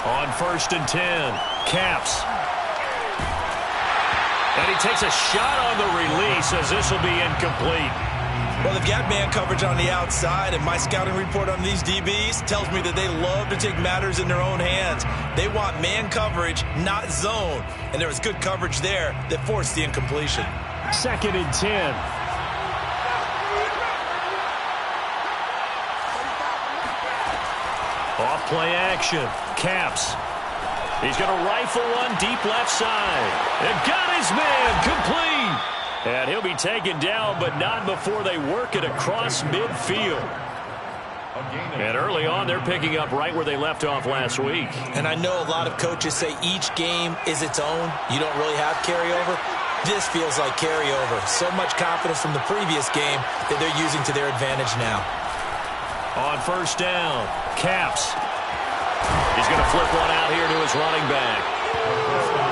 On 1st and 10, Caps. And he takes a shot on the release as this will be incomplete. Well, they've got man coverage on the outside, and my scouting report on these DBs tells me that they love to take matters in their own hands. They want man coverage, not zone. And there was good coverage there that forced the incompletion. 2nd and 10. Off play action. Caps. He's going to rifle one deep left side. And got his man complete. And he'll be taken down, but not before they work it across midfield. And early on, they're picking up right where they left off last week. And I know a lot of coaches say each game is its own. You don't really have carryover. This feels like carryover. So much confidence from the previous game that they're using to their advantage now. On 1st down, Caps. He's going to flip one out here to his running back.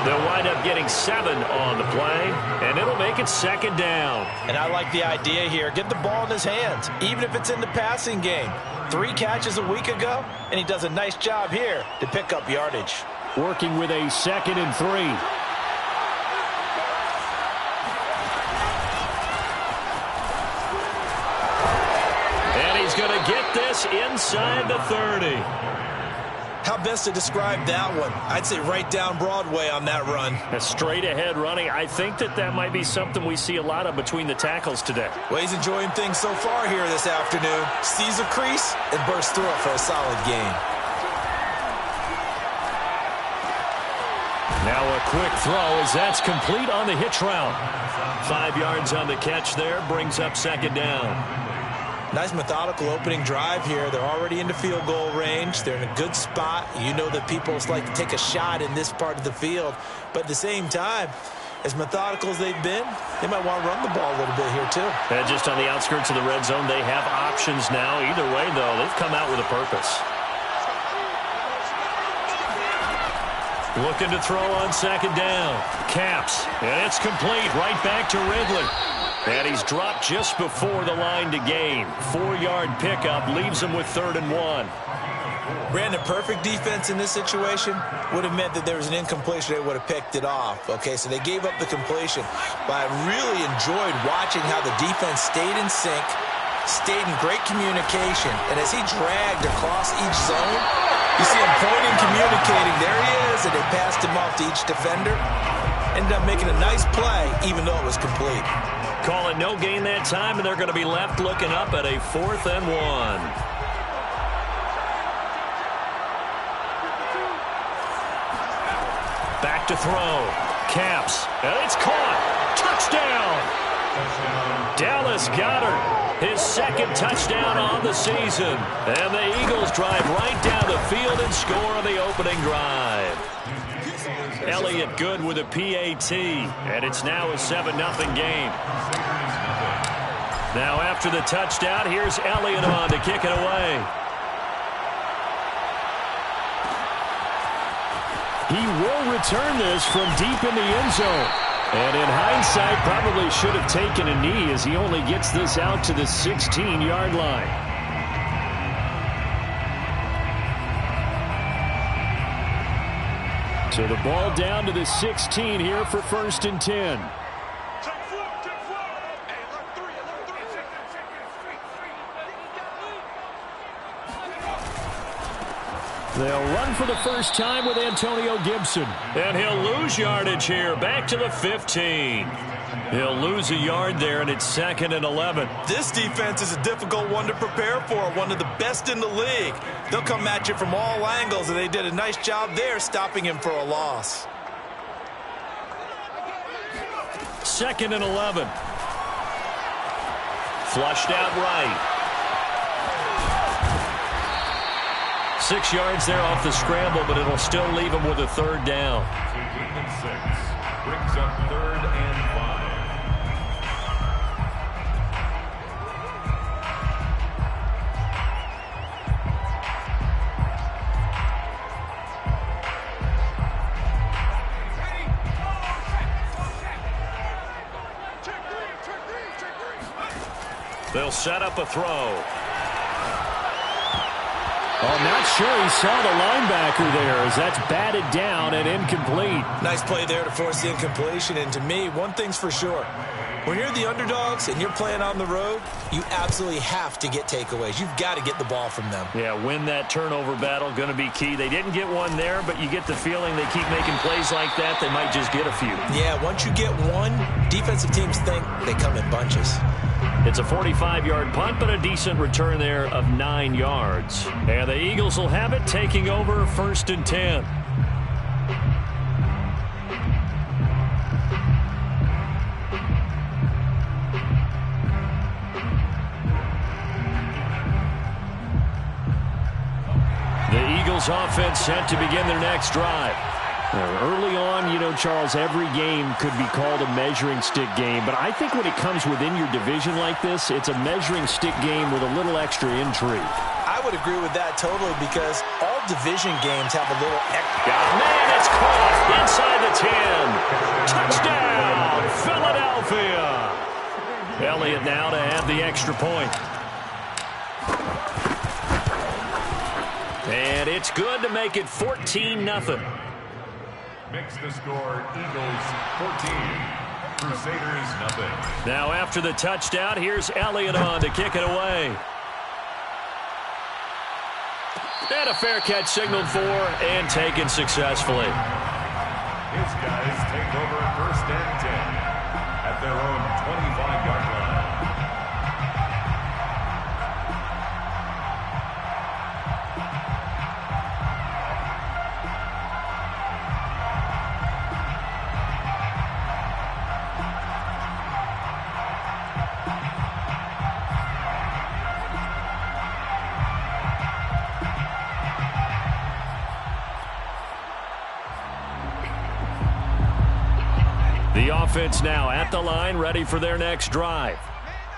They'll wind up getting 7 on the play, and it'll make it 2nd down. And I like the idea here. Get the ball in his hands, even if it's in the passing game. 3 catches a week ago, and he does a nice job here to pick up yardage. Working with a 2nd and 3. And he's going to get this inside the 30. How best to describe that one? I'd say right down Broadway on that run. A straight ahead running. I think that might be something we see a lot of between the tackles today. Well, he's enjoying things so far here this afternoon. Sees a crease and bursts through it for a solid gain. Now a quick throw as that's complete on the hitch route. 5 yards on the catch there, brings up 2nd down. Nice methodical opening drive here. They're already into field goal range. They're in a good spot. You know that people like to take a shot in this part of the field. But at the same time, as methodical as they've been, they might want to run the ball a little bit here too. And just on the outskirts of the red zone, they have options now. Either way, though, they've come out with a purpose. Looking to throw on 2nd down. Caps. And it's complete right back to Ridley. And he's dropped just before the line to gain. 4-yard pickup leaves him with 3rd and 1. Brandon, perfect defense in this situation would have meant that there was an incompletion. They would have picked it off. Okay, so they gave up the completion. But I really enjoyed watching how the defense stayed in sync, stayed in great communication. And as he dragged across each zone, you see him pointing, communicating. There he is, and they passed him off to each defender. Ended up making a nice play, even though it was complete. Call it no gain that time, and they're going to be left looking up at a 4th and 1. Back to throw. Caps. And it's caught. Touchdown. Dallas Goedert, his 2nd touchdown on the season. And the Eagles drive right down the field and score on the opening drive. Elliott good with a PAT, and it's now a 7-0 game. Now after the touchdown, here's Elliott on to kick it away. He will return this from deep in the end zone. And in hindsight, probably should have taken a knee as he only gets this out to the 16-yard line. So the ball down to the 16 here for 1st and 10. They'll run for the first time with Antonio Gibson. And he'll lose yardage here, back to the 15. He'll lose a yard there, and it's 2nd and 11. This defense is a difficult one to prepare for, one of the best in the league. They'll come at you from all angles, and they did a nice job there stopping him for a loss. 2nd and 11. Flushed out right. 6 yards there off the scramble, but it'll still leave him with a 3rd down. 2nd and 6. Brings up 3rd and 5. They'll set up a throw. Oh, not sure he saw the linebacker there as that's batted down and incomplete. Nice play there to force the incompletion. And to me, one thing's for sure. When you're the underdogs and you're playing on the road, you absolutely have to get takeaways. You've got to get the ball from them. Yeah, win that turnover battle, going to be key. They didn't get one there, but you get the feeling they keep making plays like that, they might just get a few. Yeah, once you get one, defensive teams think they come in bunches. It's a 45-yard punt, but a decent return there of 9 yards. And the Eagles will have it, taking over 1st and 10. The Eagles offense set to begin their next drive. Early on, you know, Charles, every game could be called a measuring stick game, but I think when it comes within your division like this, it's a measuring stick game with a little extra intrigue. I would agree with that totally because all division games have a little extra. Man, it's caught inside the 10. Touchdown, Philadelphia. Elliott now to have the extra point. And it's good to make it 14-0. Makes the score Eagles 14, Crusaders nothing. Now after the touchdown, here's Elliott on to kick it away. And a fair catch signaled for and taken successfully. His guys take over 1st and 10 at their own 25-yard line. The offense now at the line, ready for their next drive.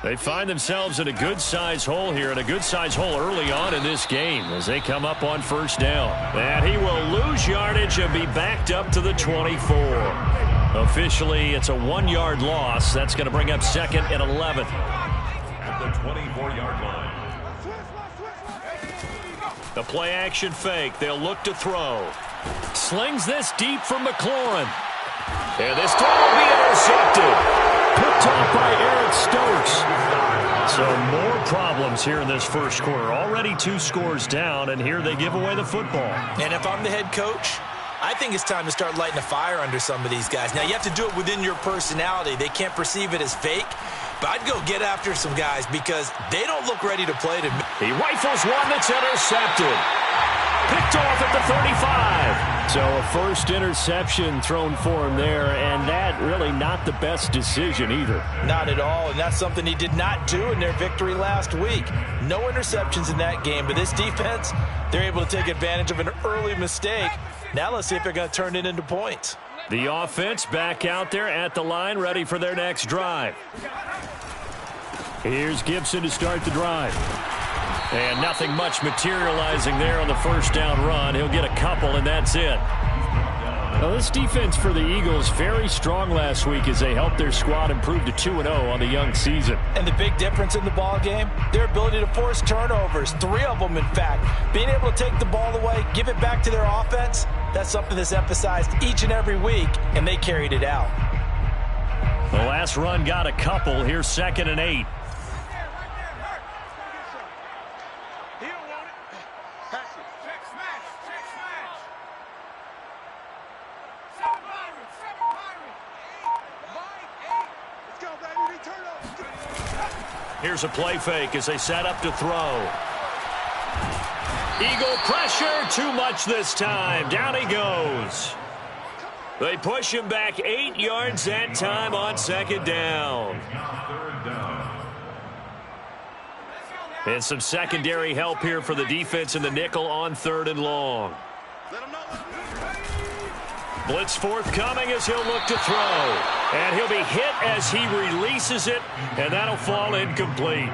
They find themselves in a good-size hole here, and a good-size hole early on in this game as they come up on 1st down. And he will lose yardage and be backed up to the 24. Officially, it's a 1-yard loss. That's going to bring up 2nd and 11. At the 24-yard line. The play-action fake. They'll look to throw. Slings this deep from McLaurin. And this throw will be intercepted. Picked off by Eric Stokes. So more problems here in this first quarter. Already 2 scores down, and here they give away the football. And if I'm the head coach, I think it's time to start lighting a fire under some of these guys. Now, you have to do it within your personality. They can't perceive it as fake. But I'd go get after some guys because they don't look ready to play to me. He rifles one that's intercepted. Picked off at the 35. So a first interception thrown for him there, and that really not the best decision either. Not at all, and that's something he did not do in their victory last week. No interceptions in that game, but this defense, they're able to take advantage of an early mistake. Now let's see if they're going to turn it into points. The offense back out there at the line, ready for their next drive. Here's Gibson to start the drive. And nothing much materializing there on the 1st down run. He'll get a couple, and that's it. Now, this defense for the Eagles, very strong last week as they helped their squad improve to 2-0 on the young season. And the big difference in the ball game, their ability to force turnovers, 3 of them, in fact. Being able to take the ball away, give it back to their offense, that's something that's emphasized each and every week, and they carried it out. The last run got a couple. Here's 2nd and 8. Here's a play fake as they set up to throw. Eagle pressure, too much this time. Down he goes. They push him back 8 yards that time on 2nd down. And some secondary help here for the defense in the nickel on 3rd and long. Blitz forthcoming as he'll look to throw. And he'll be hit as he releases it, and that'll fall incomplete.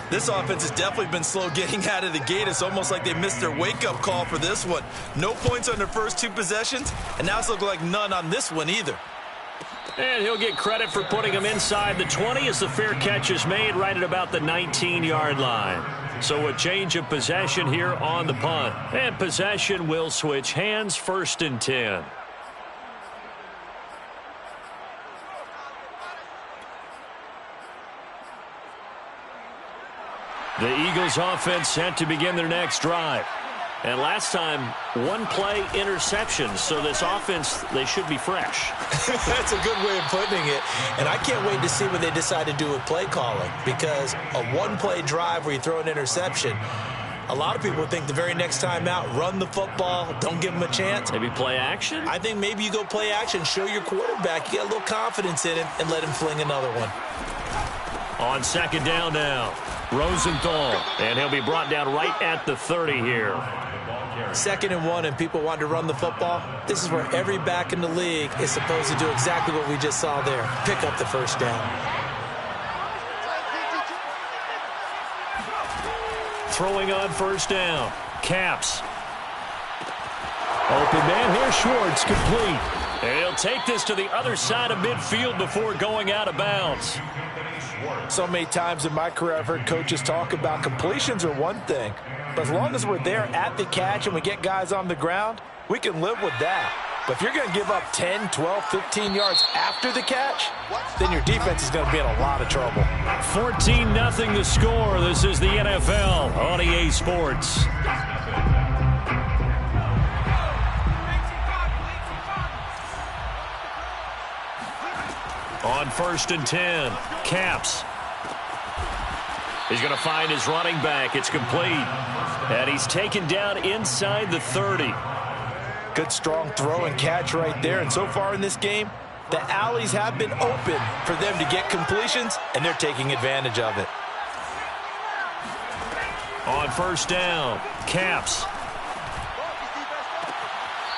This offense has definitely been slow getting out of the gate. It's almost like they missed their wake-up call for this one. No points on their first 2 possessions, and now it's looking like none on this one either. And he'll get credit for putting him inside the 20 as the fair catch is made right at about the 19-yard line. So a change of possession here on the punt. And possession will switch hands, 1st and 10. The Eagles offense set to begin their next drive. And last time, 1-play interception. So this offense, they should be fresh. That's a good way of putting it. And I can't wait to see what they decide to do with play calling. Because a 1-play drive where you throw an interception, a lot of people think the very next time out, run the football, don't give them a chance. Maybe play action? I think maybe you go play action, show your quarterback, you get a little confidence in him, and let him fling another one. On 2nd down now, Rosenthal. And he'll be brought down right at the 30 here. 2nd and 1, and people want to run the football. This is where every back in the league is supposed to do exactly what we just saw there. Pick up the 1st down. Throwing on 1st down. Caps. Open man here, Schwartz, complete. And he'll take this to the other side of midfield before going out of bounds. So many times in my career I've heard coaches talk about completions are one thing. But as long as we're there at the catch and we get guys on the ground, we can live with that. But if you're going to give up 10, 12, 15 yards after the catch, then your defense is going to be in a lot of trouble. 14-0 the score. This is the NFL on EA Sports. On 1st and 10, Caps. He's going to find his running back. It's complete. And he's taken down inside the 30. Good strong throw and catch right there. And so far in this game, the alleys have been open for them to get completions, and they're taking advantage of it. On 1st down, Caps.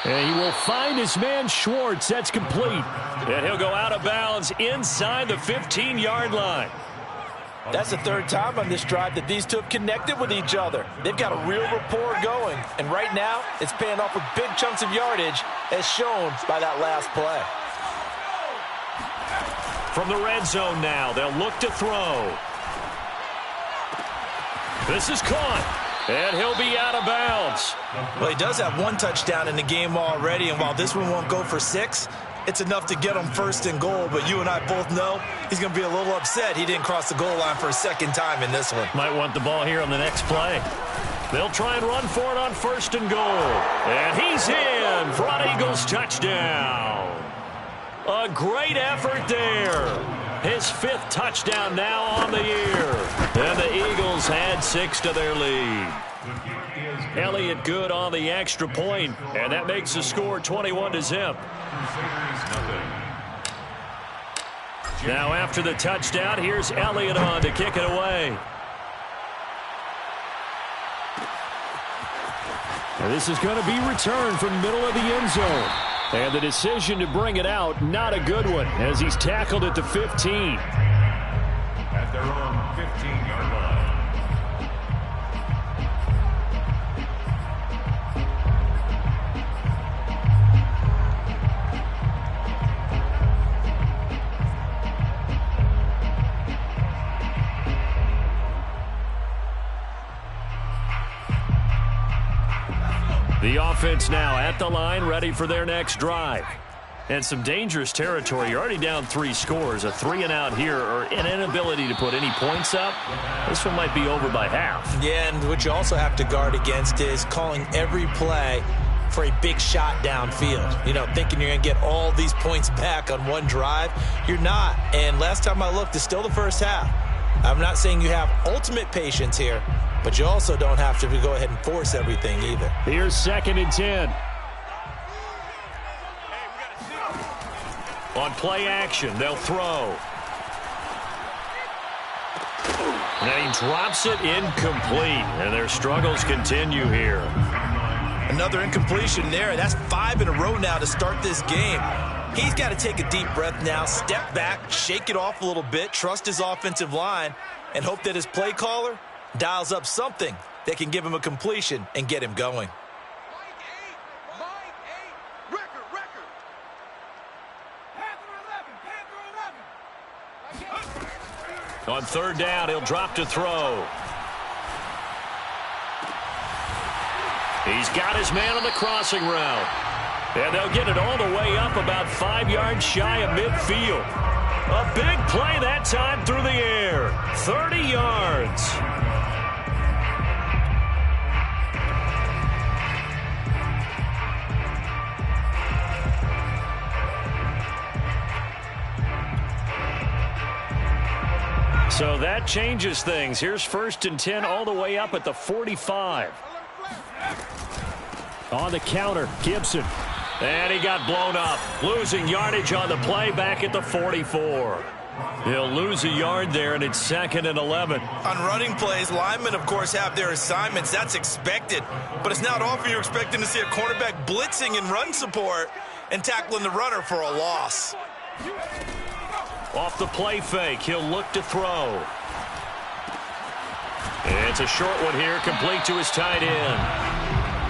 And he will find his man Schwartz. That's complete. And he'll go out of bounds inside the 15-yard line. That's the 3rd time on this drive that these two have connected with each other. They've got a real rapport going. And right now, it's paying off with big chunks of yardage, as shown by that last play. From the red zone now, they'll look to throw. This is caught. And he'll be out of bounds. Well, he does have 1 touchdown in the game already, and while this one won't go for 6, it's enough to get him 1st and goal. But you and I both know he's going to be a little upset he didn't cross the goal line for a 2nd time in this one. Might want the ball here on the next play. They'll try and run for it on 1st and goal. And he's in for an Eagles touchdown. A great effort there. His 5th touchdown now on the year. And the Eagles add 6 to their lead. Elliott good on the extra point, and that makes the score 21-0. Now after the touchdown, here's Elliott on to kick it away. And this is going to be returned from the middle of the end zone. And the decision to bring it out, not a good one, as he's tackled at the 15. At their own 15-yard line. The offense now at the line, ready for their next drive. And some dangerous territory. You're already down 3 scores. A 3-and-out here, or an inability to put any points up. This one might be over by half. Yeah, and what you also have to guard against is calling every play for a big shot downfield. You know, thinking you're going to get all these points back on one drive. You're not. And last time I looked, it's still the first half. I'm not saying you have ultimate patience here, but you also don't have to go ahead and force everything either. Here's 2nd and 10. On play action, they'll throw. And then he drops it incomplete. And their struggles continue here. Another incompletion there. That's 5 in a row now to start this game. He's got to take a deep breath now, step back, shake it off a little bit, trust his offensive line, and hope that his play caller dials up something that can give him a completion and get him going. On 3rd down, he'll drop to throw. He's got his man on the crossing route. And they'll get it all the way up about 5 yards shy of midfield. A big play that time through the air. 30 yards. So that changes things. Here's 1st and 10 all the way up at the 45. On the counter, Gibson. And he got blown up. Losing yardage on the play back at the 44. He'll lose a yard there, and it's 2nd and 11. On running plays, linemen, of course, have their assignments. That's expected. But it's not often you're expecting to see a cornerback blitzing in run support and tackling the runner for a loss. Off the play fake, he'll look to throw. It's a short one here, complete to his tight end.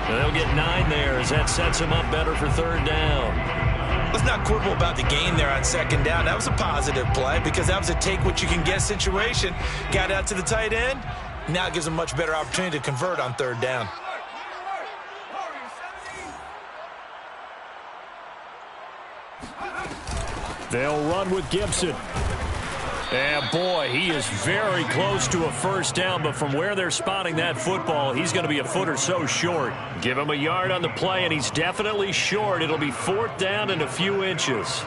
They'll get 9 there as that sets him up better for 3rd down. Let's not quibble about the gain there on 2nd down. That was a positive play because that was a take-what-you-can-get situation. Got out to the tight end. Now it gives him a much better opportunity to convert on 3rd down. They'll run with Gibson. And boy, he is very close to a 1st down, but from where they're spotting that football, he's going to be a foot or so short. Give him a yard on the play, and he's definitely short. It'll be 4th down and a few inches.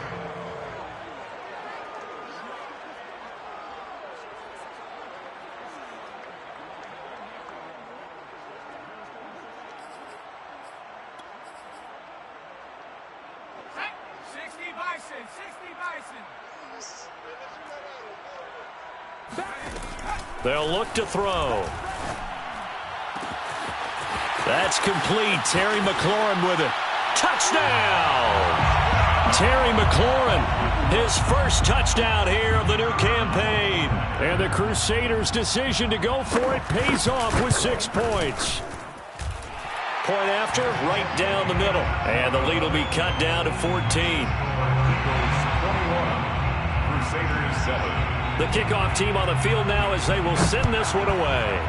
They'll look to throw. That's complete. Terry McLaurin with it. Touchdown! Terry McLaurin, his 1st touchdown here of the new campaign. And the Crusaders' decision to go for it pays off with 6 points. Point after, right down the middle. And the lead will be cut down to 14. Crusaders 7. The kickoff team on the field now as they will send this one away.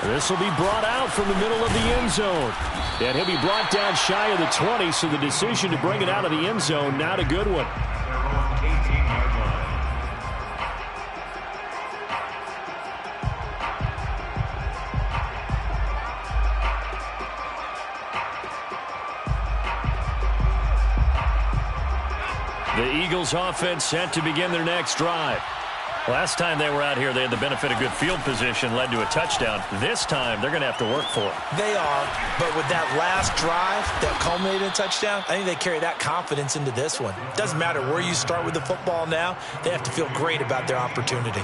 This will be brought out from the middle of the end zone. And he'll be brought down shy of the 20, so the decision to bring it out of the end zone, not a good one. The Eagles offense set to begin their next drive. Last time they were out here, they had the benefit of good field position, led to a touchdown. This time, they're going to have to work for it. They are, but with that last drive that culminated in a touchdown, I think they carry that confidence into this one. Doesn't matter where you start with the football now, they have to feel great about their opportunity.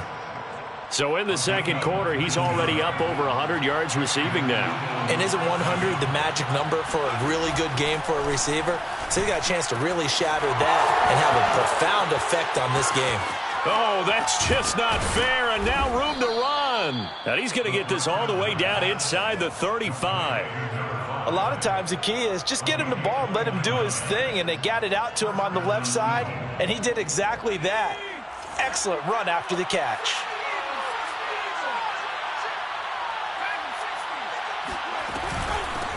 So in the 2nd quarter, he's already up over 100 yards receiving now. And isn't 100 the magic number for a really good game for a receiver? So he got a chance to really shatter that and have a profound effect on this game. Oh, that's just not fair, and now room to run. And he's going to get this all the way down inside the 35. A lot of times the key is just get him the ball and let him do his thing, and they got it out to him on the left side, and he did exactly that. Excellent run after the catch.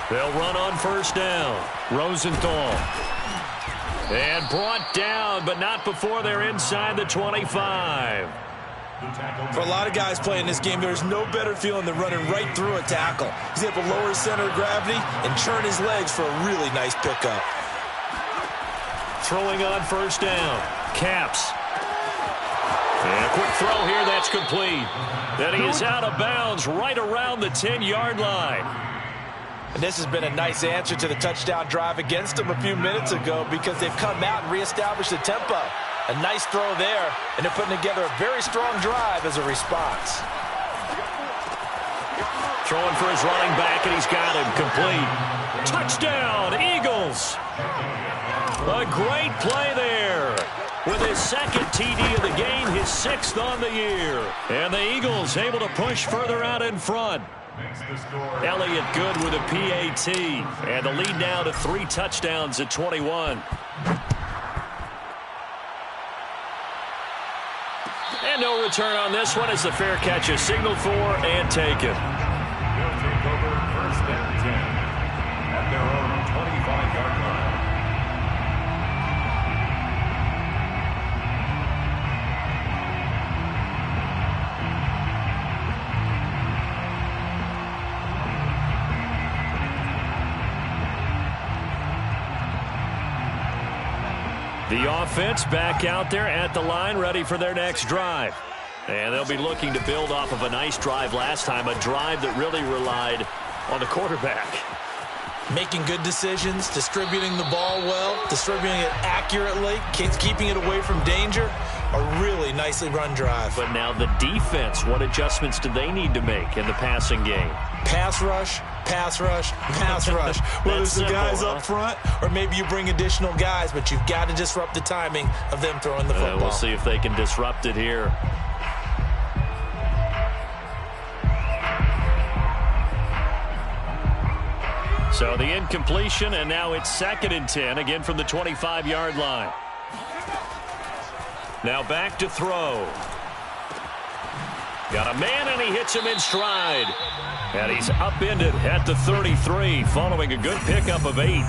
They'll run on 1st down. Rosenthal. And brought down, but not before they're inside the 25. For a lot of guys playing this game, there's no better feeling than running right through a tackle. He's able to lower his center of gravity and turn his legs for a really nice pickup. Throwing on 1st down. Capps. And a quick throw here, that's complete. Then he is out of bounds right around the 10-yard line. And this has been a nice answer to the touchdown drive against them a few minutes ago because they've come out and reestablished the tempo. A nice throw there, and they're putting together a very strong drive as a response. Throwing for his running back, and he's got him complete. Touchdown, Eagles! A great play there. With his 2nd TD of the game, his 6th on the year. And the Eagles able to push further out in front. Elliott good with a PAT. And the lead now to 3 touchdowns at 21. And no return on this one as the fair catch is signaled for and taken. They'll take over first and 10 at their own 25-yard line. The offense back out there at the line, ready for their next drive. And they'll be looking to build off of a nice drive last time, a drive that really relied on the quarterback. Making good decisions, distributing the ball well, distributing it accurately, keeping it away from danger. A really nicely run drive. But now the defense, what adjustments do they need to make in the passing game? Pass rush, pass rush, pass rush. Whether it's the guys up front or maybe you bring additional guys, but you've got to disrupt the timing of them throwing the football. We'll see if they can disrupt it here. So the incompletion, and now it's 2nd and 10, again from the 25-yard line. Now back to throw. Got a man, and he hits him in stride. And he's upended at the 33, following a good pickup of 8.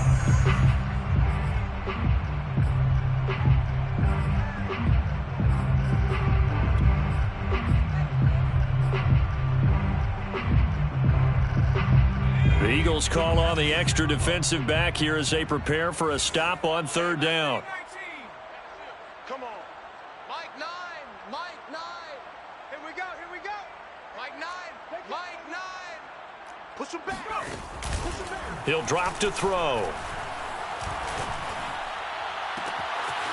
The Eagles call on the extra defensive back here as they prepare for a stop on 3rd down. Come on. Mike 9. Mike 9. Here we go. Here we go. Mike 9. Mike 9. Push him back. Push him back. He'll drop to throw.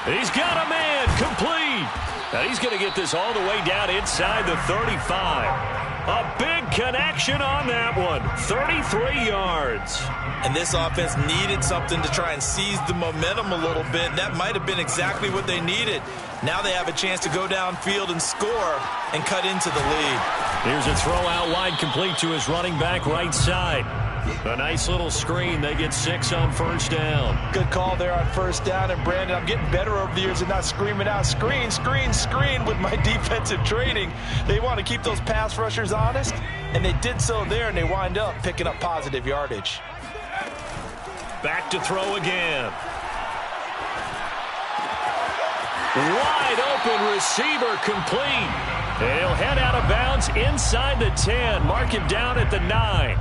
He's got a man. Complete. Now he's going to get this all the way down inside the 35. A big connection on that one. 33 yards. And this offense needed something to try and seize the momentum a little bit. That might have been exactly what they needed. Now they have a chance to go downfield and score and cut into the lead. Here's a throw out wide, complete to his running back right side. A nice little screen. They get 6 on 1st down. Good call there on 1st down. And, Brandon, I'm getting better over the years and not screaming out, screen, screen, screen with my defensive training. They want to keep those pass rushers honest, and they did so there, and they wind up picking up positive yardage. Back to throw again. Wide open receiver, complete. And he'll head out of bounds inside the 10. Mark him down at the 9.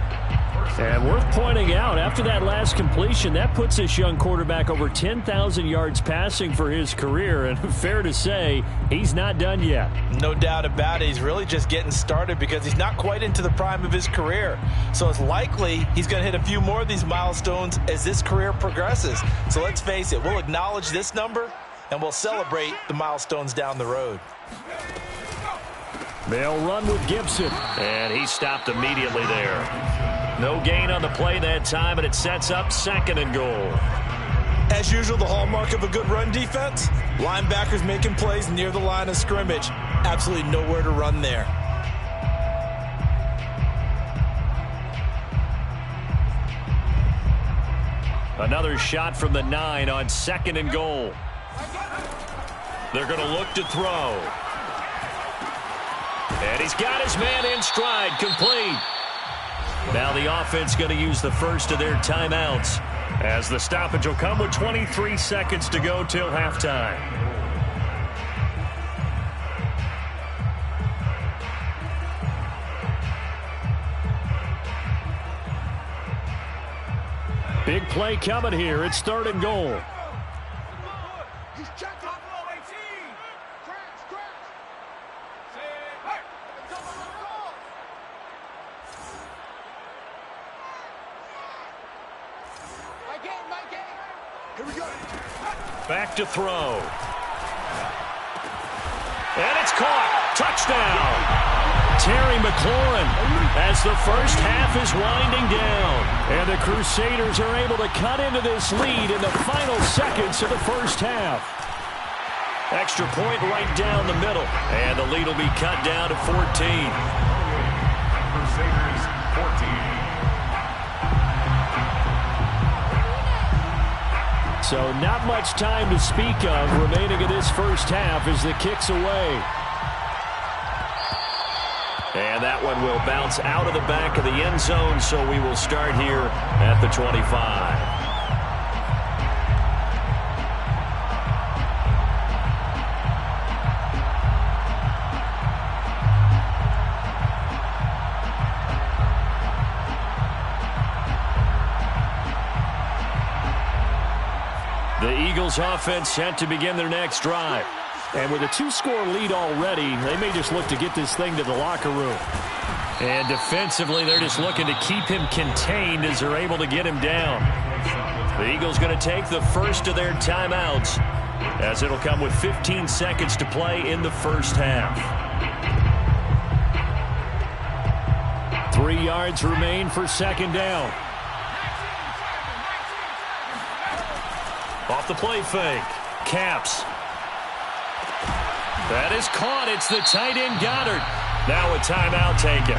And worth pointing out, after that last completion, that puts this young quarterback over 10,000 yards passing for his career. And fair to say, he's not done yet. No doubt about it. He's really just getting started because he's not quite into the prime of his career. So it's likely he's going to hit a few more of these milestones as this career progresses. So let's face it, we'll acknowledge this number and we'll celebrate the milestones down the road. They'll run with Gibson. And he stopped immediately there. No gain on the play that time, and it sets up 2nd and goal. As usual, the hallmark of a good run defense, linebackers making plays near the line of scrimmage. Absolutely nowhere to run there. Another shot from the 9 on 2nd and goal. They're going to look to throw. And he's got his man in stride, complete. Now the offense going to use the first of their timeouts as the stoppage will come with 23 seconds to go till halftime. Big play coming here. It's 3rd and goal. He's checked off 18. Crash. Here we go. Back to throw. And it's caught. Touchdown. Terry McLaurin as the first half is winding down. And the Crusaders are able to cut into this lead in the final seconds of the first half. Extra point right down the middle. And the lead will be cut down to 14. Crusaders 14. So not much time to speak of remaining in this first half as the kick's away. one will bounce out of the back of the end zone, so we will start here at the 25. The Eagles offense set to begin their next drive. And with a 2-score lead already, they may just look to get this thing to the locker room. And defensively, they're just looking to keep him contained as they're able to get him down. The Eagles going to take the first of their timeouts, as it'll come with 15 seconds to play in the first half. 3 yards remain for second down. Off the play fake. Capps. That is caught. It's the tight end Goddard. Now a timeout taken.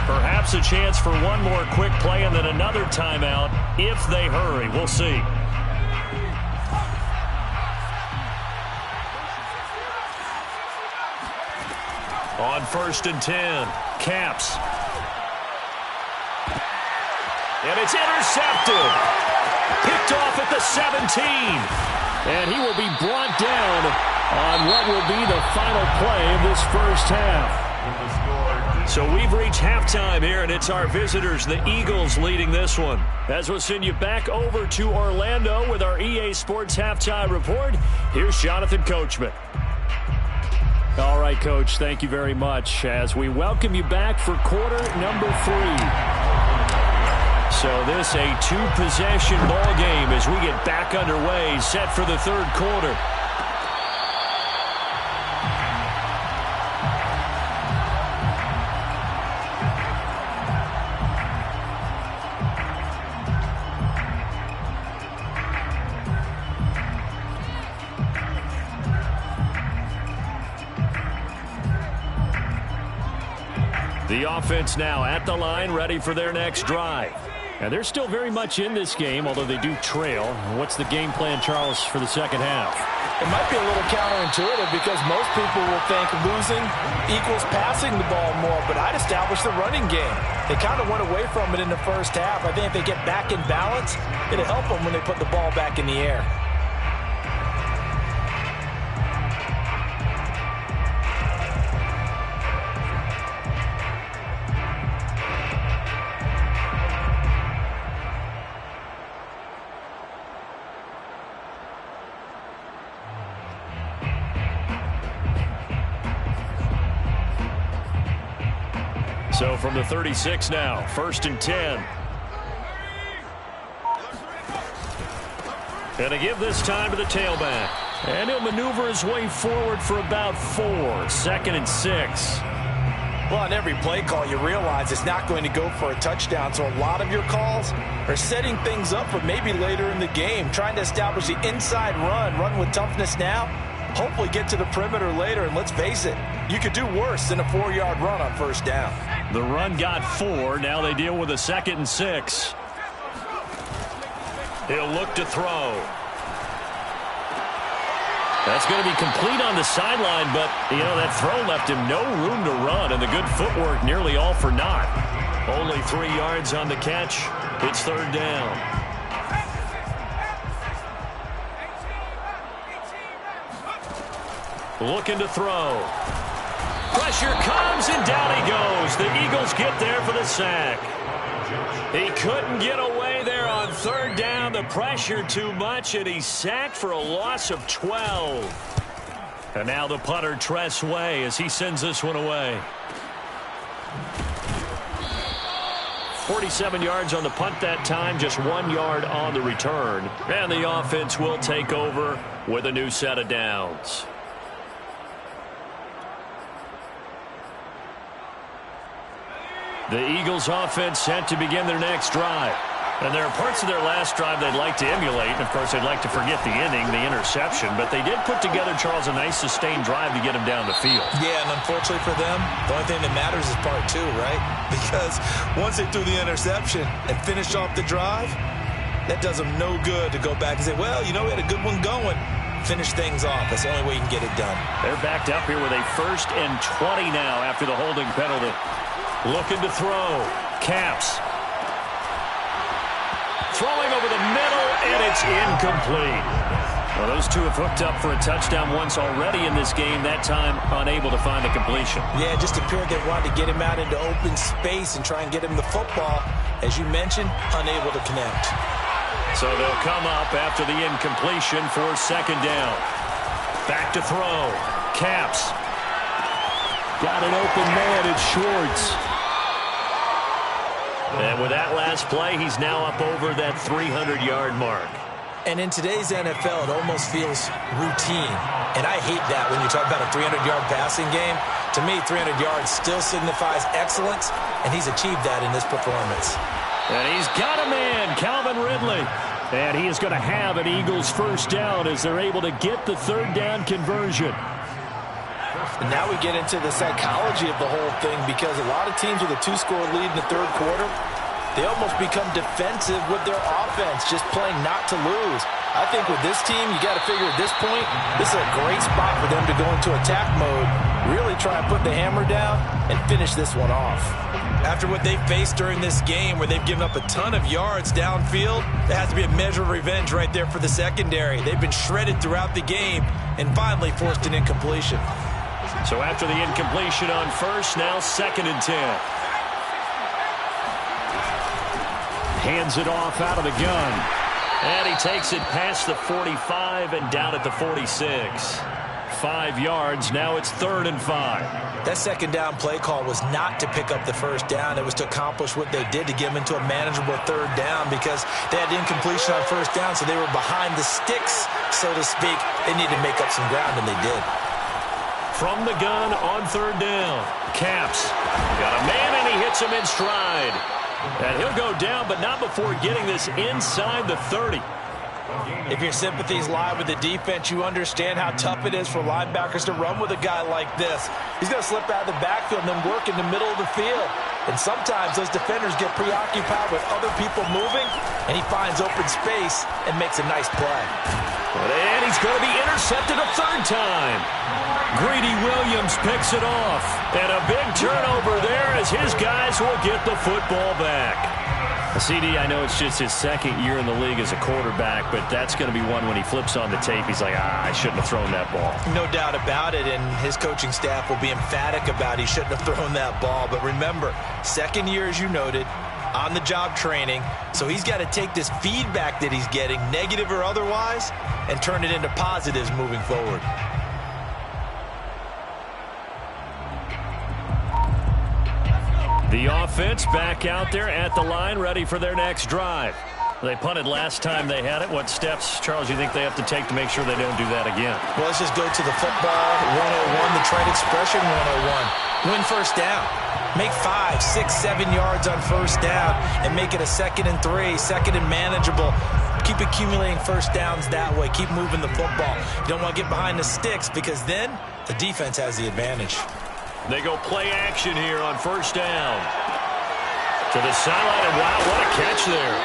Perhaps a chance for one more quick play and then another timeout if they hurry. We'll see. On 1st and 10. Capps. And it's intercepted. Picked off at the 17. And he will be brought down on what will be the final play of this first half. So we've reached halftime here, and it's our visitors, the Eagles, leading this one. As we'll send you back over to Orlando with our EA Sports Halftime Report, here's Jonathan Coachman. All right, Coach, thank you very much as we welcome you back for quarter number 3. So this a 2-possession ball game as we get back underway, set for the third quarter. The offense now at the line, ready for their next drive. And they're still very much in this game, although they do trail. What's the game plan, Charles, for the second half? It might be a little counterintuitive because most people will think losing equals passing the ball more, but I'd establish the running game. They kind of went away from it in the first half. I think if they get back in balance, it'll help them when they put the ball back in the air. So from the 36 now, 1st and 10. And to give this time to the tailback. And he'll maneuver his way forward for about 4. 2nd and 6. Well, on every play call, you realize it's not going to go for a touchdown. So a lot of your calls are setting things up for maybe later in the game, trying to establish the inside run with toughness now. Hopefully get to the perimeter later, and let's face it, you could do worse than a 4-yard run on first down. The run got 4. Now they deal with a 2nd and 6. He'll look to throw. That's going to be complete on the sideline, but, you know, that throw left him no room to run, and the good footwork nearly all for naught. Only 3 yards on the catch. It's 3rd down. Looking to throw. Pressure comes, and down he goes. The Eagles get there for the sack. He couldn't get away there on 3rd down. The pressure too much, and he's sacked for a loss of 12. And now the punter, Tress Way, as he sends this one away. 47 yards on the punt that time, just 1 yard on the return. And the offense will take over with a new set of downs. The Eagles offense set to begin their next drive. And there are parts of their last drive they'd like to emulate. And, of course, they'd like to forget the ending, the interception. But they did put together, Charles, a nice sustained drive to get him down the field. Yeah, and unfortunately for them, the only thing that matters is part 2, right? Because once they threw the interception and finished off the drive, that does them no good to go back and say, well, you know, we had a good one going. Finish things off. That's the only way you can get it done. They're backed up here with a 1st and 20 now after the holding penalty. Looking to throw. Caps. Throwing over the middle, and it's incomplete. Well, those two have hooked up for a touchdown once already in this game, that time unable to find the completion. Yeah, it just appeared they wanted to get him out into open space and try and get him the football. As you mentioned, unable to connect. So they'll come up after the incompletion for second down. Back to throw. Caps. Got an open man. It's Schwartz. And with that last play, he's now up over that 300-yard mark. And in today's NFL, it almost feels routine. And I hate that when you talk about a 300-yard passing game. To me, 300 yards still signifies excellence, and he's achieved that in this performance. And he's got a man, Calvin Ridley. And he is going to have an Eagles first down as they're able to get the third down conversion. And now we get into the psychology of the whole thing, because a lot of teams with a 2-score lead in the third quarter, they almost become defensive with their offense, just playing not to lose. I think with this team, you got to figure at this point, this is a great spot for them to go into attack mode, really try and put the hammer down and finish this one off. After what they faced during this game, where they've given up a ton of yards downfield, there has to be a measure of revenge right there for the secondary. They've been shredded throughout the game and finally forced an incompletion. So after the incompletion on first, now 2nd and 10. Hands it off out of the gun. And he takes it past the 45 and down at the 46. 5 yards. Now it's 3rd and 5. That second down play call was not to pick up the first down. It was to accomplish what they did, to get them into a manageable third down, because they had incompletion on first down, so they were behind the sticks, so to speak. They needed to make up some ground, and they did. From the gun on 3rd down. Caps. Got a man, and he hits him in stride. And he'll go down, but not before getting this inside the 30. If your sympathies lie with the defense, you understand how tough it is for linebackers to run with a guy like this. He's going to slip out of the backfield and then work in the middle of the field. And sometimes those defenders get preoccupied with other people moving, and he finds open space and makes a nice play. And he's going to be intercepted a 3rd time. Greedy Williams picks it off. And a big turnover there as his guys will get the football back. CD, I know it's just his 2nd year in the league as a quarterback, but that's going to be one when he flips on the tape, he's like, I shouldn't have thrown that ball. No doubt about it, and his coaching staff will be emphatic about he shouldn't have thrown that ball. But remember, 2nd year, as you noted, on-the-job training, so he's got to take this feedback that he's getting, negative or otherwise, and turn it into positives moving forward. The offense back out there at the line, ready for their next drive. They punted last time they had it. What steps, Charles, you think they have to take to make sure they don't do that again? Well, let's just go to the football 101, the trade expression 101. Win first down. Make 5, 6, 7 yards on first down and make it a 2nd and 3, 2nd and manageable. Keep accumulating first downs that way. Keep moving the football. You don't want to get behind the sticks, because then the defense has the advantage. They go play action here on first down. To the sideline, and wow, what a catch there.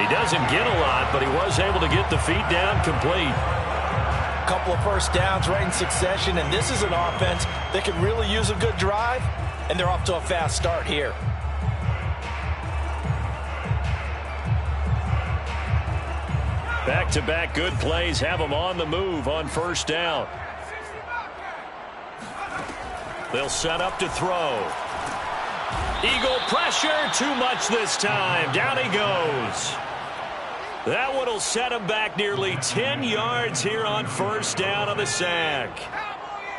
He doesn't get a lot, but he was able to get the feet down complete. A couple of first downs right in succession, and this is an offense that could really use a good drive, and they're off to a fast start here. Back-to-back good plays have them on the move on first down. They'll set up to throw. Eagle pressure, too much this time. Down he goes. That one will set him back nearly 10 yards here on first down on the sack.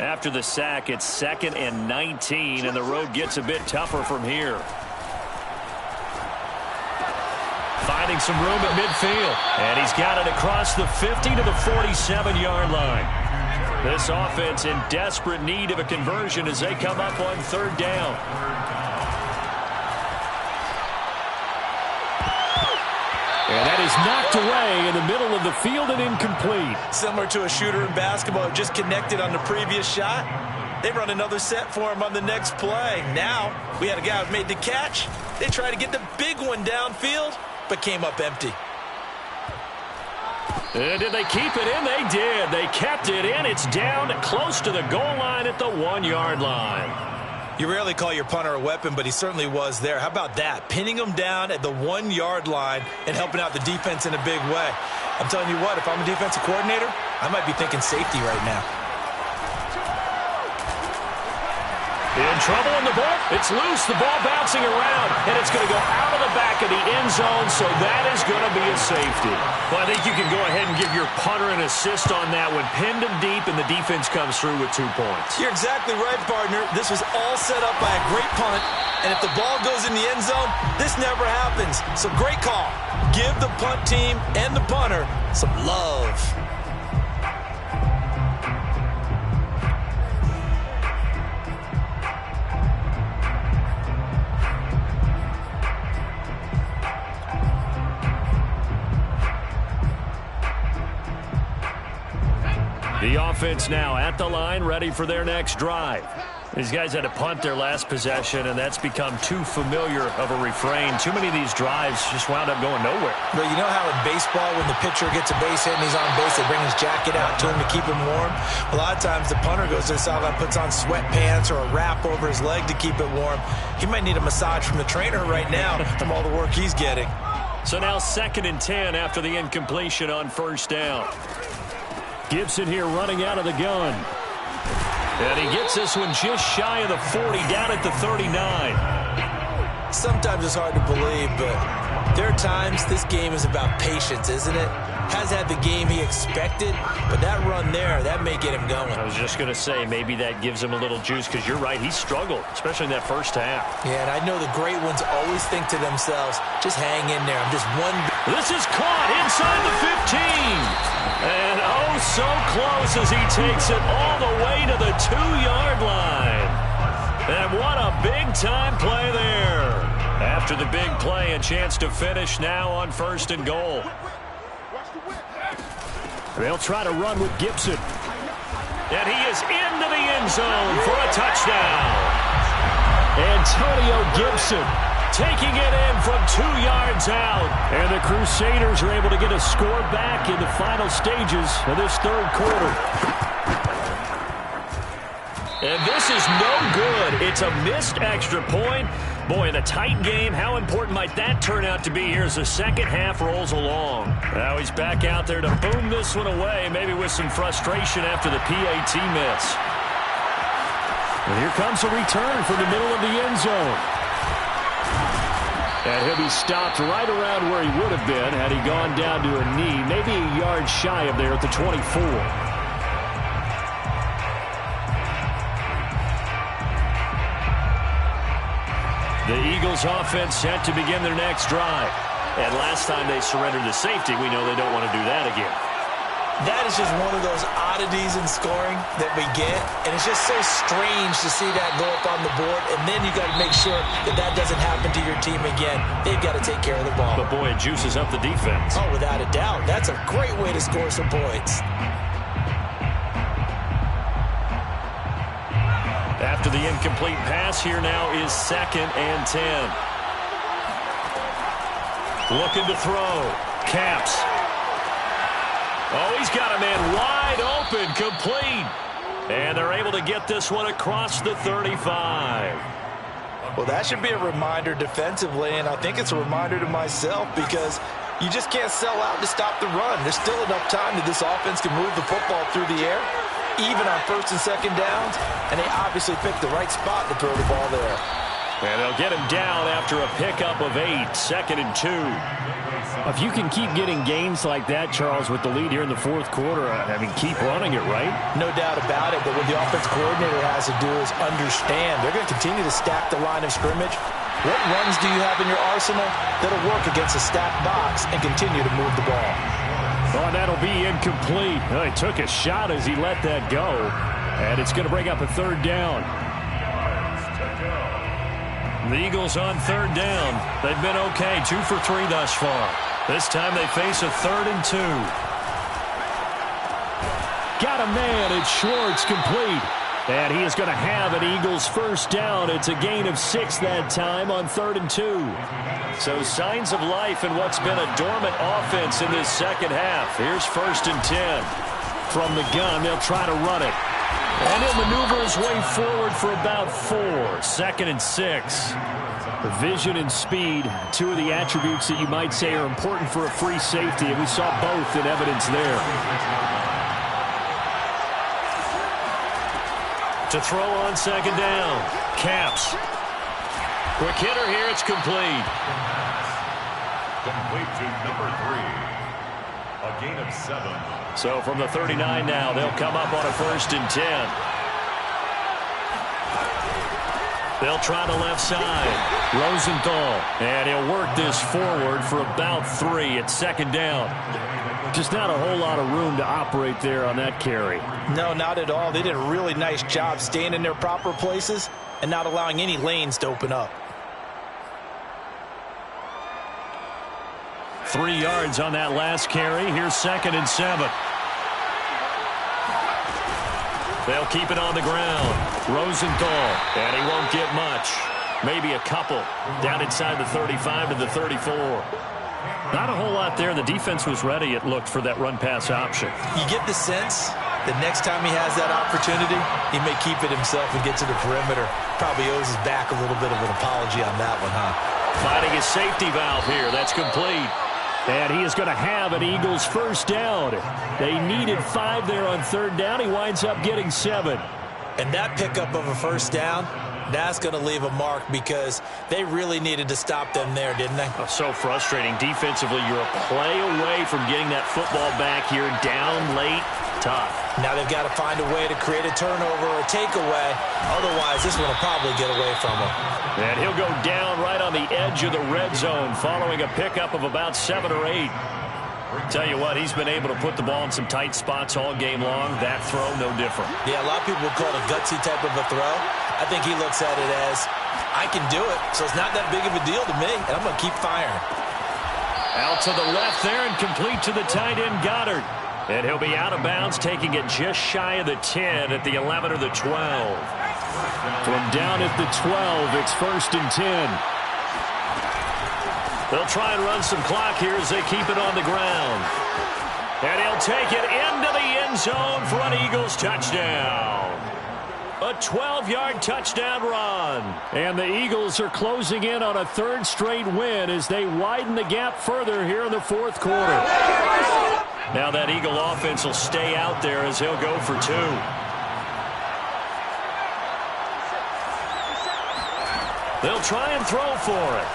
After the sack, it's 2nd and 19, and the road gets a bit tougher from here. Finding some room at midfield, and he's got it across the 50 to the 47-yard line. This offense in desperate need of a conversion as they come up on 3rd down. And that is knocked away in the middle of the field and incomplete. Similar to a shooter in basketball who just connected on the previous shot. They run another set for him on the next play. Now, we had a guy who made the catch. They tried to get the big one downfield, but came up empty. And did they keep it in? They did. They kept it in. It's down close to the goal line at the 1-yard line. You rarely call your punter a weapon, but he certainly was there. How about that? Pinning him down at the 1-yard line and helping out the defense in a big way. I'm telling you what, if I'm a defensive coordinator, I might be thinking safety right now. In trouble on the ball. It's loose. The ball bouncing around, and it's going to go out of the back of the end zone, so that is going to be a safety. Well, I think you can go ahead and give your punter an assist on that when pinned him deep and the defense comes through with 2 points. You're exactly right, partner. This was all set up by a great punt, and if the ball goes in the end zone, this never happens. So great call. Give the punt team and the punter some love. The offense now at the line, ready for their next drive. These guys had to punt their last possession, and that's become too familiar of a refrain. Too many of these drives just wound up going nowhere. But you know how in baseball, when the pitcher gets a base hit and he's on base, they bring his jacket out to him to keep him warm? A lot of times the punter goes to the sideline, puts on sweatpants or a wrap over his leg to keep it warm. He might need a massage from the trainer right now from all the work he's getting. So now 2nd and 10 after the incompletion on 1st down. Gibson here running out of the gun. And he gets this one just shy of the 40, down at the 39. Sometimes it's hard to believe, but there are times this game is about patience, isn't it? Has had the game he expected, but that run there, that may get him going. I was just going to say, maybe that gives him a little juice, because you're right, he struggled, especially in that first half. Yeah, and I know the great ones always think to themselves, just hang in there. I'm just one. This is caught inside the 15. And oh, so close as he takes it all the way to the 2-yard line. And what a big-time play there. After the big play, a chance to finish now on 1st and goal. They'll try to run with Gibson. And he is into the end zone for a touchdown. Antonio Gibson taking it in from 2 yards out. And the Crusaders are able to get a score back in the final stages of this 3rd quarter. And this is no good. It's a missed extra point. Boy, in a tight game, how important might that turn out to be here as the second half rolls along? Now he's back out there to boom this one away, maybe with some frustration after the PAT miss. And here comes a return from the middle of the end zone. And he'll be stopped right around where he would have been had he gone down to a knee, maybe a yard shy of there at the 24. The Eagles offense set to begin their next drive. And last time they surrendered the safety, we know they don't want to do that again. That is just one of those oddities in scoring that we get. And it's just so strange to see that go up on the board. And then you got to make sure that that doesn't happen to your team again. They've got to take care of the ball. But boy, it juices up the defense. Oh, without a doubt. That's a great way to score some points. After the incomplete pass, here now is 2nd and 10. Looking to throw. Capps. Oh, he's got a man wide open, complete. And they're able to get this one across the 35. Well, that should be a reminder defensively, and I think it's a reminder to myself because you just can't sell out to stop the run. There's still enough time that this offense can move the football through the air, even on 1st and 2nd downs, and they obviously picked the right spot to throw the ball there. And they'll get him down after a pickup of 8, 2nd and 2. If you can keep getting gains like that, Charles, with the lead here in the 4th quarter, I mean, keep running it, right? No doubt about it, but what the offense coordinator has to do is understand. They're going to continue to stack the line of scrimmage. What runs do you have in your arsenal that'll work against a stacked box and continue to move the ball? Oh, that'll be incomplete. He took a shot as he let that go, and it's going to bring up a 3rd down. The Eagles on 3rd down. They've been okay, 2 for 3 thus far. This time they face a 3rd and 2. Got a man, it's Schwartz, complete. And he is going to have an Eagles 1st down. It's a gain of 6 that time on 3rd and 2. So signs of life in what's been a dormant offense in this second half. Here's 1st and 10. From the gun, they'll try to run it. And he'll maneuver his way forward for about 4. 2nd and 6. Vision and speed, two of the attributes that you might say are important for a free safety, and we saw both in evidence there. To throw on 2nd down. Capps. Quick hitter here. It's complete. Complete to number 3. A gain of 7. So from the 39 now, they'll come up on a 1st and 10. They'll try the left side. Rosenthal. And he'll work this forward for about 3 at 2nd down. Just not a whole lot of room to operate there on that carry. No, not at all. They did a really nice job staying in their proper places and not allowing any lanes to open up. 3 yards on that last carry. Here's 2nd and 7. They'll keep it on the ground. Rosenthal, and he won't get much. Maybe a couple. Down inside the 35 to the 34. Not a whole lot there. The defense was ready, it looked, for that run-pass option. You get the sense that next time he has that opportunity, he may keep it himself and get to the perimeter. Probably owes his back a little bit of an apology on that one, huh? Finding his safety valve here. That's complete. And he is going to have an Eagles 1st down. They needed 5 there on 3rd down. He winds up getting 7. And that pickup of a 1st down, that's going to leave a mark because they really needed to stop them there, didn't they? Oh, so frustrating. Defensively, you're a play away from getting that football back here. Down late, tough. Now they've got to find a way to create a turnover or a takeaway. Otherwise, this one will probably get away from them. And he'll go down right on the edge of the red zone following a pickup of about 7 or 8. Tell you what, he's been able to put the ball in some tight spots all game long. That throw, no different. Yeah, a lot of people would call it a gutsy type of a throw. I think he looks at it as, I can do it, so it's not that big of a deal to me, and I'm going to keep firing. Out to the left there and complete to the tight end, Goddard. And he'll be out of bounds, taking it just shy of the 10 at the 11 or the 12. From down at the 12, it's 1st and 10. They'll try and run some clock here as they keep it on the ground. And he'll take it into the end zone for an Eagles touchdown. A 12-yard touchdown run. And the Eagles are closing in on a 3rd straight win as they widen the gap further here in the 4th quarter. Now that Eagle offense will stay out there as he'll go for 2. They'll try and throw for it.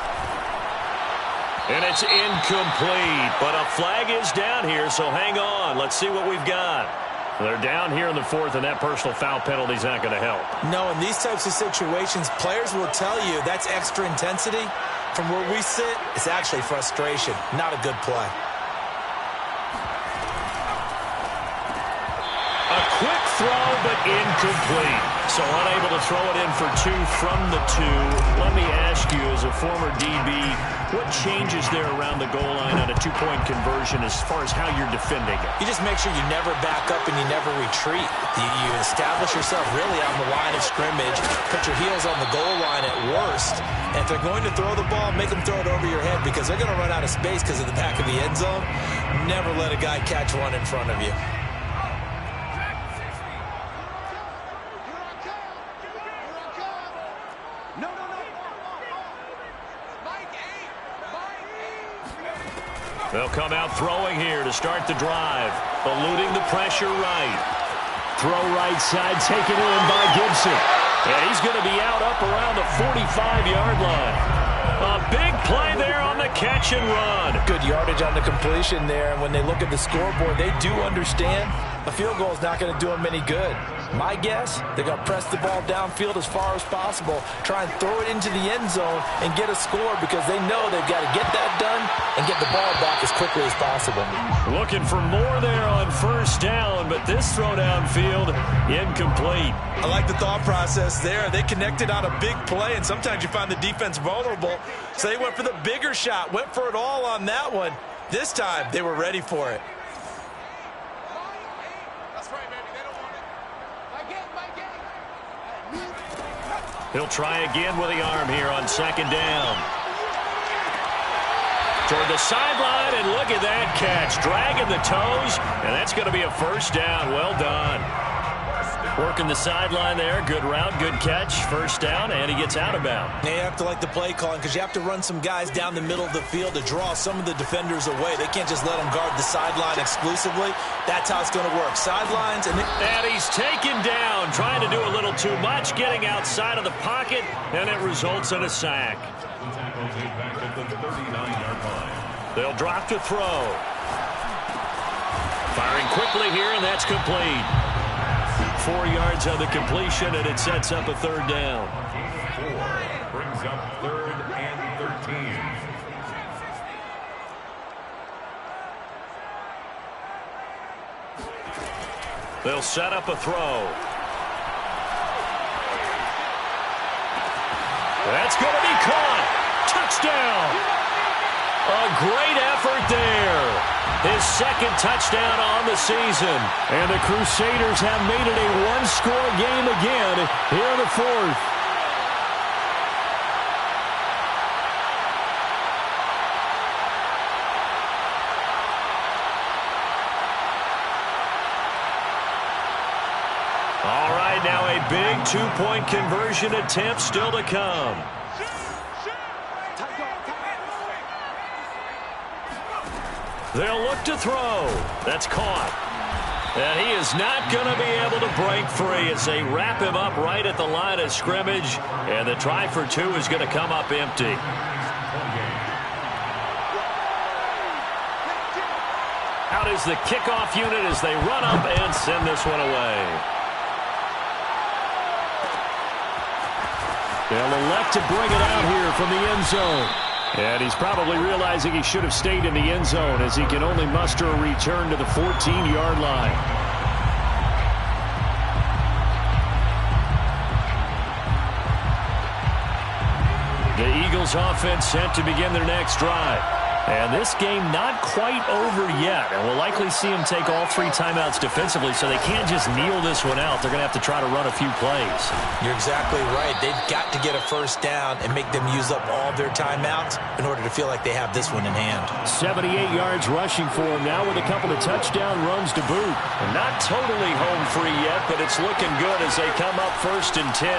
And it's incomplete, but a flag is down here, so hang on. Let's see what we've got. They're down here in the 4th, and that personal foul penalty is not going to help. No, in these types of situations, players will tell you that's extra intensity. From where we sit, it's actually frustration, not a good play. A quick throw, but incomplete. So unable to throw it in for 2 from the 2. Let me ask you, as a former DB, what changes there around the goal line on a 2-point conversion as far as how you're defending it? You just make sure you never back up and you never retreat. You establish yourself really on the line of scrimmage, put your heels on the goal line at worst, and if they're going to throw the ball, make them throw it over your head because they're going to run out of space because of the back of the end zone. Never let a guy catch one in front of you. They'll come out throwing here to start the drive. Eluding the pressure right. Throw right side, taken in by Gibson. And he's going to be out up around the 45-yard line. A big play there on the catch and run. Good yardage on the completion there, and when they look at the scoreboard, they do understand a field goal is not going to do them any good. My guess, they're going to press the ball downfield as far as possible, try and throw it into the end zone and get a score because they know they've got to get that done and get the ball back as quickly as possible. Looking for more there on 1st down, but this throw downfield incomplete. I like the thought process there. They connected on a big play, and sometimes you find the defense vulnerable. So they went for the bigger shot, went for it all on that one. This time, they were ready for it. He'll try again with the arm here on 2nd down. Toward the sideline, and look at that catch. Dragging the toes, and that's going to be a 1st down. Well done. Working the sideline there. Good route, good catch. First down, and he gets out of bounds. Now you have to like the play calling because you have to run some guys down the middle of the field to draw some of the defenders away. They can't just let them guard the sideline exclusively. That's how it's going to work. Sidelines. And he's taken down, trying to do a little too much, getting outside of the pocket, and it results in a sack. They'll drop to throw. Firing quickly here, and that's complete. 4 yards on the completion, and it sets up a third down. 4 brings up 3rd and 13. They'll set up a throw. That's going to be caught. Touchdown. A great effort there. His second touchdown on the season. And the Crusaders have made it a one-score game again here in the fourth. All right, now a big two-point conversion attempt still to come. They'll look to throw. That's caught. And he is not going to be able to break free as they wrap him up right at the line of scrimmage. And the try for 2 is going to come up empty. Out is the kickoff unit as they run up and send this one away. They'll elect to bring it out here from the end zone. And he's probably realizing he should have stayed in the end zone as he can only muster a return to the 14-yard line. The Eagles offense set to begin their next drive. And this game not quite over yet. And we'll likely see them take all 3 timeouts defensively, so they can't just kneel this one out. They're going to have to try to run a few plays. you're exactly right. They've got to get a first down and make them use up all their timeouts in order to feel like they have this one in hand. 78 yards rushing for him now with a couple of touchdown runs to boot. And not totally home free yet, but it's looking good as they come up 1st and 10.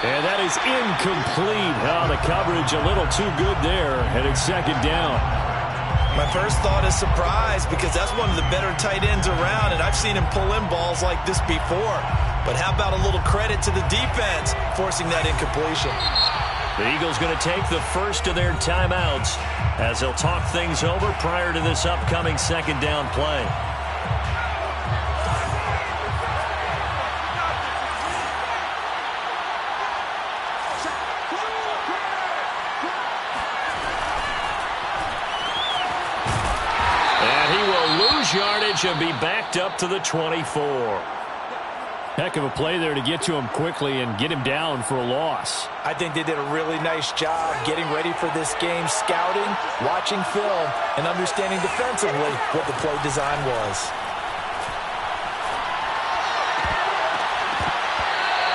And that is incomplete. Oh, the coverage a little too good there, and it's 2nd down. My first thought is surprise because that's one of the better tight ends around, and I've seen him pull in balls like this before. But how about a little credit to the defense forcing that incompletion? The Eagles going to take the first of their timeouts as they'll talk things over prior to this upcoming 2nd down play. Yardage and be backed up to the 24. Heck of a play there to get to him quickly and get him down for a loss. I think they did a really nice job getting ready for this game, scouting, watching film, and understanding defensively what the play design was.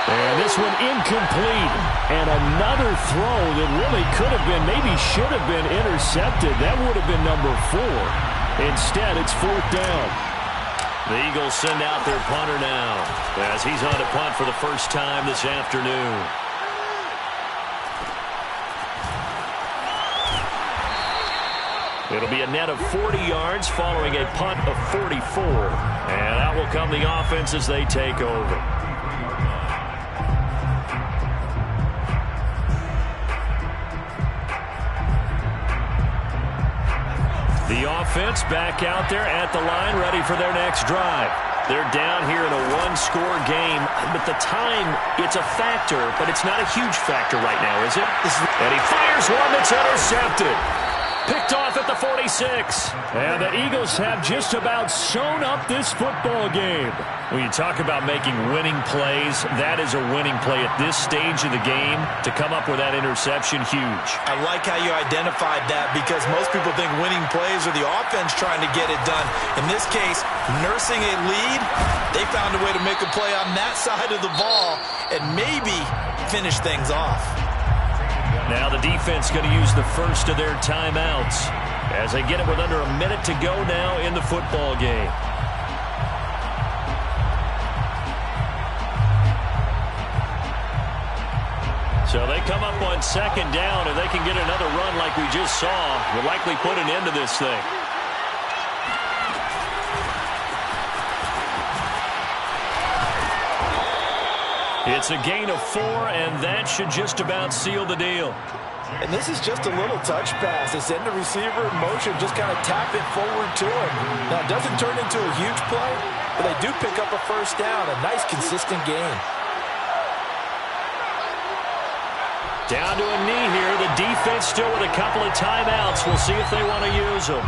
And this one incomplete. And another throw that really could have been, maybe should have been intercepted. That would have been number 4. Instead, it's 4th down. The Eagles send out their punter now as he's on to punt for the first time this afternoon. It'll be a net of 40 yards following a punt of 44. And out will come the offense as they take over. The offense back out there at the line, ready for their next drive. They're down here in a one-score game, but the time, it's a factor, but it's not a huge factor right now, is it? And he fires one that's intercepted. Picked off at the 46. And the Eagles have just about sewn up this football game. When you talk about making winning plays, that is a winning play at this stage of the game. To come up with that interception, huge. I like how you identified that because most people think winning plays are the offense trying to get it done. In this case, nursing a lead, they found a way to make a play on that side of the ball and maybe finish things off. Now the defense going to use the first of their timeouts as they get it with under a minute to go now in the football game. come up on second down, and they can get another run like we just saw. Would likely put an end to this thing. It's a gain of 4, and that should just about seal the deal. And this is just a little touch pass. They send the receiver in motion, just kind of tap it forward to him. Now, it doesn't turn into a huge play, but they do pick up a first down. A nice, consistent gain. Down to a knee here. The defense still with a couple of timeouts. We'll see if they want to use them.